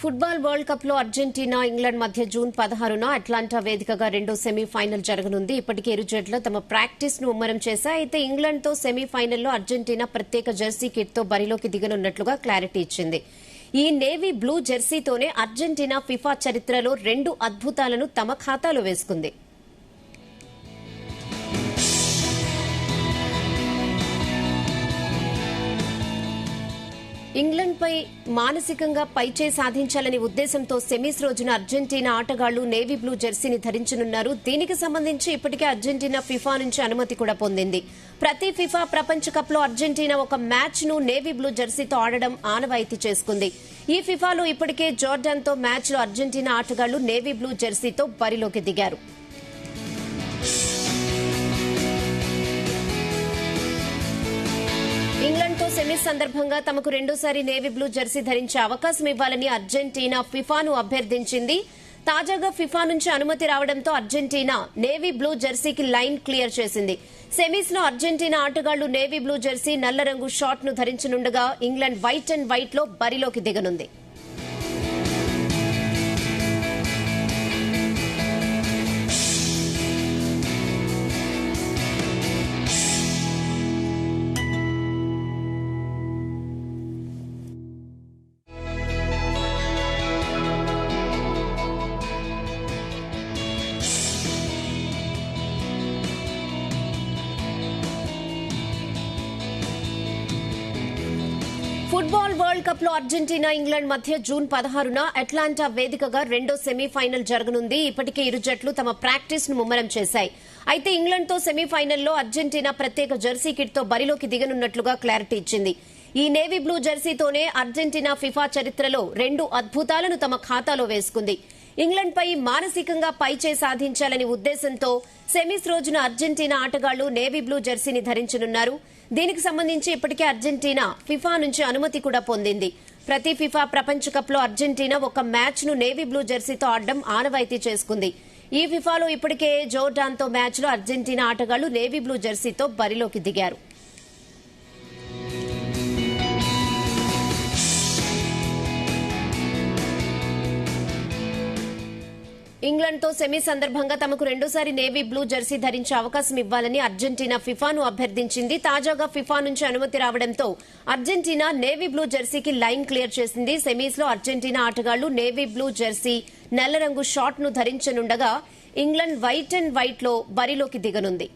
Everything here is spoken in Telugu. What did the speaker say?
ఫుట్బాల్ వరల్డ్ కప్ లో అర్జెంటీనా ఇంగ్లాండ్ మధ్య జూన్ 16న అట్లాంటా వేదికగా రెండో సెమీఫైనల్ జరగనుంది. ఇప్పటికే ఇరు జట్లు తమ ప్రాక్టీస్ ను ముమ్మరం చేశాయి. అయితే ఇంగ్లాండ్ తో సెమీఫైనల్లో అర్జెంటీనా ప్రత్యేక జెర్సీ కిట్ తో బరిలోకి దిగనున్నట్లుగా క్లారిటీ ఇచ్చింది. ఈ నేవీ బ్లూ జెర్సీతోనే అర్జెంటీనా ఫిఫా చరిత్రలో 2 అద్భుతాలను తమ ఖాతాలో వేసుకుంది. ఇంగ్లాండ్ పై మానసికంగా పైచే సాధించాలనే ఉద్దేశంతో సెమీస్ రోజున అర్జెంటీనా ఆటగాళ్లు నేవీ బ్లూ జెర్సీని ధరించనున్నారు. దీనికి సంబంధించి ఇప్పటికే అర్జెంటీనా ఫిఫా నుంచి అనుమతి కూడా పొందింది. ప్రతి ఫిఫా ప్రపంచ కప్ లో అర్జెంటీనా ఒక మ్యాచ్ ను నేవీ బ్లూ జెర్సీతో ఆడడం ఆనవాయితీ చేసుకుంది. ఈ ఫిఫాలో ఇప్పటికే జార్డాన్ తో మ్యాచ్ లో అర్జెంటీనా ఆటగాళ్లు నేవీ బ్లూ జెర్సీతో బరిలోకి దిగారు. ఇంగ్లాండ్ తో సెమీస్ సందర్భంగా తమకు రెండోసారి నేవీ బ్లూ జెర్సీ ధరించే అవకాశం ఇవ్వాలని అర్జెంటీనా ఫిఫాను అభ్యర్థించింది. తాజాగా ఫిఫా నుంచి అనుమతి రావడంతో అర్జెంటీనా నేవీ బ్లూ జెర్సీకి లైన్ క్లియర్ చేసింది. సెమీస్ లో అర్జెంటీనా ఆటగాళ్లు నేవీ బ్లూ జెర్సీ నల్ల రంగు షార్ట్ ను ధరించనుండగా ఇంగ్లాండ్ వైట్ అండ్ వైట్ లో బరిలోకి దిగనుంది. ఫుట్బాల్ వరల్డ్ కప్ లో అర్జెంటీనా ఇంగ్లాండ్ మధ్య జూన్ 16న అట్లాంటా వేదికగా రెండో సెమీఫైనల్ జరగనుంది. ఇప్పటికే ఇరు జట్లు తమ ప్రాక్టీస్ ను ముమ్మరం చేశాయి. అయితే ఇంగ్లాండ్ తో సెమీఫైనల్లో అర్జెంటీనా ప్రత్యేక జెర్సీ కిట్ తో బరిలోకి దిగనున్నట్లుగా క్లారిటీ ఇచ్చింది. ఈ నేవీ బ్లూ జెర్సీతోనే అర్జెంటీనా ఫిఫా చరిత్రలో 2 అద్భుతాలను తమ ఖాతాలో వేసుకుంది. ఇంగ్లాండ్ పై మానసికంగా పైచే సాధించాలనే ఉద్దేశంతో సెమీస్ రోజున అర్జెంటీనా ఆటగాళ్లు నేవీ బ్లూ జెర్సీని ధరించనున్నారు. దీనికి సంబంధించి ఇప్పటికే అర్జెంటీనా ఫిఫా నుంచి అనుమతి కూడా పొందింది. ప్రతి ఫిఫా ప్రపంచ కప్ లో అర్జెంటీనా ఒక మ్యాచ్ ను నేవీ బ్లూ జెర్సీతో ఆడడం ఆనవాయితీ చేసుకుంది. ఈ ఫిఫాలో ఇప్పటికే జోర్డాన్ తో మ్యాచ్ లో అర్జెంటీనా ఆటగాళ్లు నేవీ బ్లూ జెర్సీతో బరిలోకి దిగారు. ఇంగ్లాండ్ తో సెమీ సందర్భంగా తమకు రెండోసారి నేవీ బ్లూ జెర్సీ ధరించే అవకాశం ఇవ్వాలని అర్జెంటీనా ఫిఫాను అభ్యర్థించింది. తాజాగా ఫిఫా నుంచి అనుమతి రావడంతో అర్జెంటీనా నేవీ బ్లూ జెర్సీకి లైన్ క్లియర్ చేసింది. సెమీస్ లో అర్జెంటీనా ఆటగాళ్లు నేవీ బ్లూ జెర్సీ నల్ల రంగు షార్ట్ ను ధరించనుండగా ఇంగ్లాండ్ వైట్ అండ్ వైట్ లో బరిలోకి దిగనుంది.